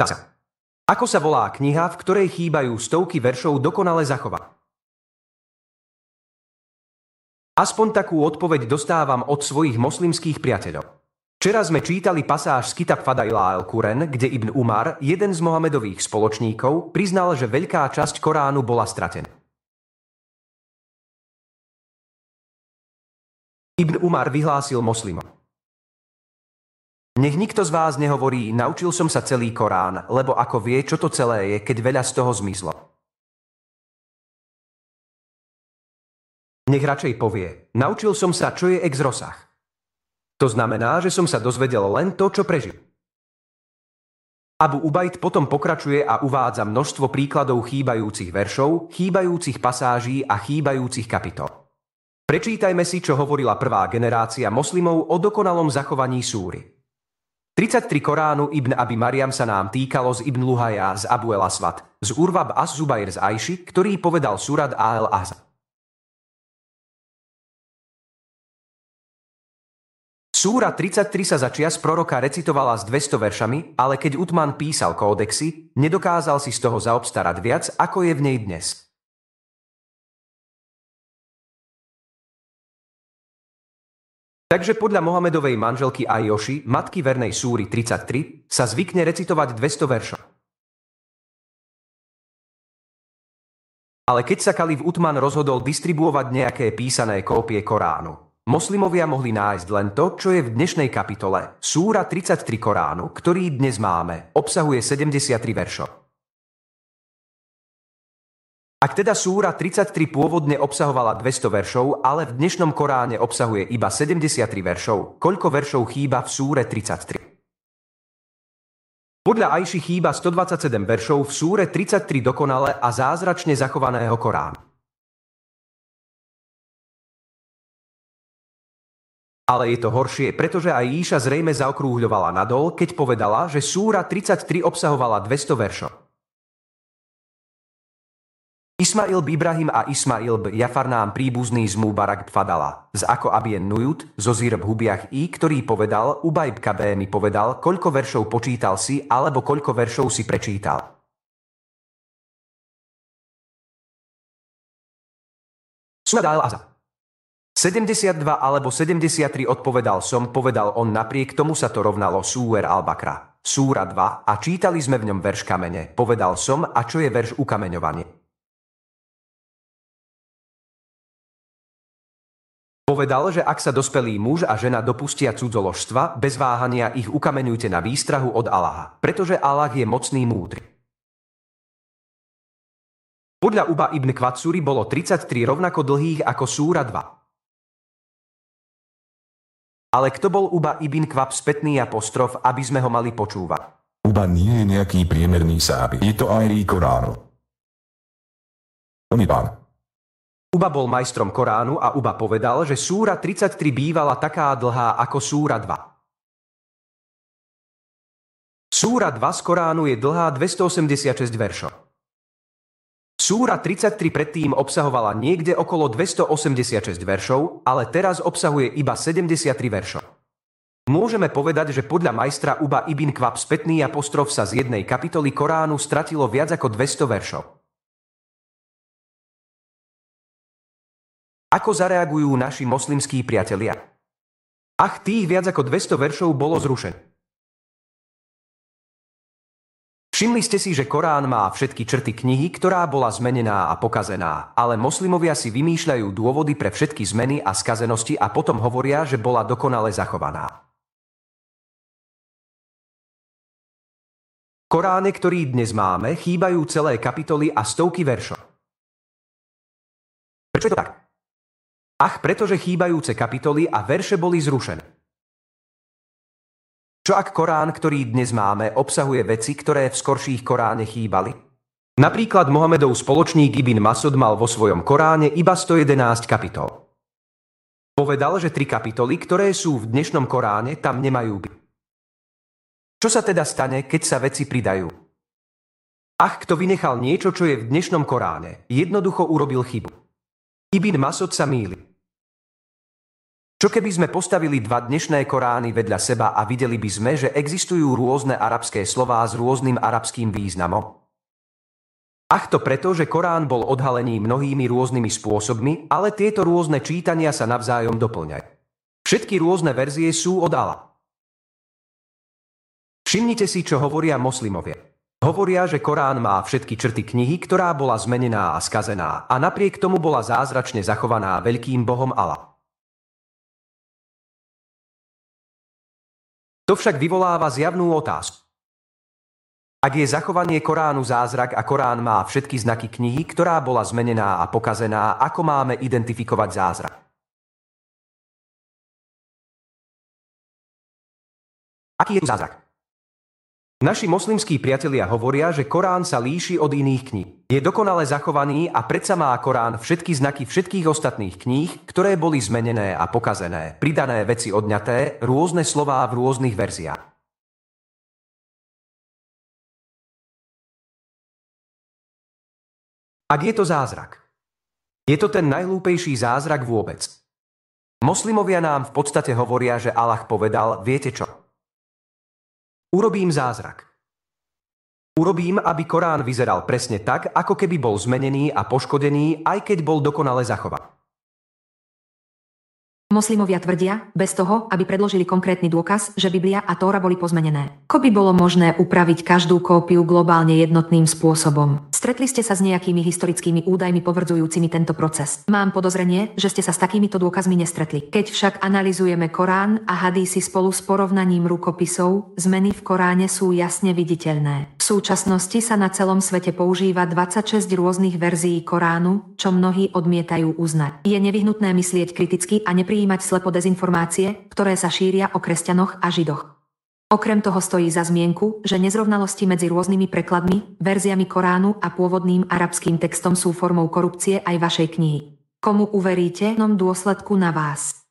Otázka. Ako sa volá kniha, v ktorej chýbajú stovky veršov dokonale zachovaná? Aspoň takú odpoveď dostávam od svojich moslimských priateľov. Včera sme čítali pasáž z Kitab Fadaila al-Quran, kde Ibn Umar, jeden z Mohamedových spoločníkov, priznal, že veľká časť Koránu bola stratená. Ibn Umar vyhlásil moslimom: nech nikto z vás nehovorí, naučil som sa celý Korán, lebo ako vie, čo to celé je, keď veľa z toho zmizlo. Nech radšej povie, naučil som sa, čo je rozsah. To znamená, že som sa dozvedel len to, čo prežil. Abu Ubajd potom pokračuje a uvádza množstvo príkladov chýbajúcich veršov, chýbajúcich pasáží a chýbajúcich kapitol. Prečítajme si, čo hovorila prvá generácia moslimov o dokonalom zachovaní súry. 33 Koránu Ibn Abi Mariam sa nám týkalo z Ibn Luhaja, z Abu el-Aswad, z Urwab as-Zubair z Ajši, ktorý povedal súrad al-Ahzab. Súra 33 sa za čias proroka recitovala s 200 veršami, ale keď Uthman písal kódexy, nedokázal si z toho zaobstarať viac, ako je v nej dnes. Takže podľa Mohamedovej manželky Ajoši, matky vernej súry 33, sa zvykne recitovať 200 veršov. Ale keď sa kalif Uthman rozhodol distribuovať nejaké písané kópie Koránu, moslimovia mohli nájsť len to, čo je v dnešnej kapitole. Súra 33 Koránu, ktorý dnes máme, obsahuje 73 veršov. Ak teda súra 33 pôvodne obsahovala 200 veršov, ale v dnešnom Koráne obsahuje iba 73 veršov, koľko veršov chýba v súre 33? Podľa Ajši chýba 127 veršov v súre 33 dokonale a zázračne zachovaného Koránu. Ale je to horšie, pretože aj Jíša zrejme zaokrúhľovala nadol, keď povedala, že súra 33 obsahovala 200 veršov. Ismail b. Ibrahim a Ismail b. Jafar nám príbuzný z Mubarak b. Fadala, z ako Abien Nujut, zo Zir b. Hubiach I, ktorý povedal, Ubaj b. Kabé mi povedal, koľko veršov počítal si, alebo koľko veršov si prečítal. Súra al-Ahzab. 72 alebo 73 odpovedal som, povedal on, napriek tomu sa to rovnalo súer al-Bakra. Súra 2 a čítali sme v ňom verš kamene. Povedal som, a čo je verš ukameňovanie? Povedal, že ak sa dospelý muž a žena dopustia cudzoložstva, bez váhania ich ukameňujte na výstrahu od Allaha, pretože Allah je mocný múdry. Podľa Uba ibn Kvatsuri bolo 33 rovnako dlhých ako súra 2. Ale kto bol Uba ibn Kvab spätný apostrof, aby sme ho mali počúvať? Uba nie je nejaký priemerný sábi, je to aj Koránu. Pán. Uba bol majstrom Koránu a Uba povedal, že súra 33 bývala taká dlhá ako súra 2. Súra 2 z Koránu je dlhá 286 veršov. Súra 33 predtým obsahovala niekde okolo 286 veršov, ale teraz obsahuje iba 73 veršov. Môžeme povedať, že podľa majstra Uba ibn Kvab spätný apostrof sa z jednej kapitoly Koránu stratilo viac ako 200 veršov. Ako zareagujú naši moslimskí priatelia? Ach, tých viac ako 200 veršov bolo zrušené. Všimli ste si, že Korán má všetky črty knihy, ktorá bola zmenená a pokazená, ale moslimovia si vymýšľajú dôvody pre všetky zmeny a skazenosti a potom hovoria, že bola dokonale zachovaná. V Koráne, ktorý dnes máme, chýbajú celé kapitoly a stovky veršov. Prečo je to tak? Ach, pretože chýbajúce kapitoly a verše boli zrušené. Čo ak Korán, ktorý dnes máme, obsahuje veci, ktoré v skorších Koráne chýbali? Napríklad Mohamedov spoločník Ibn Masud mal vo svojom Koráne iba 111 kapitol. Povedal, že 3 kapitoly, ktoré sú v dnešnom Koráne, tam nemajú byť. Čo sa teda stane, keď sa veci pridajú? Ach, kto vynechal niečo, čo je v dnešnom Koráne, jednoducho urobil chybu. Ibn Masud sa mýli. Čo keby sme postavili dva dnešné Korány vedľa seba a videli by sme, že existujú rôzne arabské slová s rôznym arabským významom? Ach, to preto, že Korán bol odhalený mnohými rôznymi spôsobmi, ale tieto rôzne čítania sa navzájom doplňajú. Všetky rôzne verzie sú od Allah. Všimnite si, čo hovoria moslimovia. Hovoria, že Korán má všetky črty knihy, ktorá bola zmenená a skazená, a napriek tomu bola zázračne zachovaná veľkým Bohom Allah. To však vyvoláva zjavnú otázku. Ak je zachovanie Koránu zázrak a Korán má všetky znaky knihy, ktorá bola zmenená a pokazená, ako máme identifikovať zázrak? Aký je tu zázrak? Naši moslimskí priatelia hovoria, že Korán sa líši od iných kníh. Je dokonale zachovaný a predsa má Korán všetky znaky všetkých ostatných kníh, ktoré boli zmenené a pokazené, pridané veci odňaté, rôzne slová v rôznych verziách. Ak je to zázrak, je to ten najhlúpejší zázrak vôbec. Moslimovia nám v podstate hovoria, že Allah povedal, viete čo? Urobím zázrak. Urobím, aby Korán vyzeral presne tak, ako keby bol zmenený a poškodený, aj keď bol dokonale zachovaný. Moslimovia tvrdia, bez toho, aby predložili konkrétny dôkaz, že Biblia a Tóra boli pozmenené. Ako by bolo možné upraviť každú kópiu globálne jednotným spôsobom? Stretli ste sa s nejakými historickými údajmi potvrdzujúcimi tento proces? Mám podozrenie, že ste sa s takýmito dôkazmi nestretli. Keď však analyzujeme Korán a hadísy spolu s porovnaním rukopisov, zmeny v Koráne sú jasne viditeľné. V súčasnosti sa na celom svete používa 26 rôznych verzií Koránu, čo mnohí odmietajú uznať. Je nevyhnutné myslieť kriticky a neprijímať slepo dezinformácie, ktoré sa šíria o kresťanoch a židoch. Okrem toho stojí za zmienku, že nezrovnalosti medzi rôznymi prekladmi, verziami Koránu a pôvodným arabským textom sú formou korupcie aj vašej knihy. Komu uveríte, v dôsledku na vás.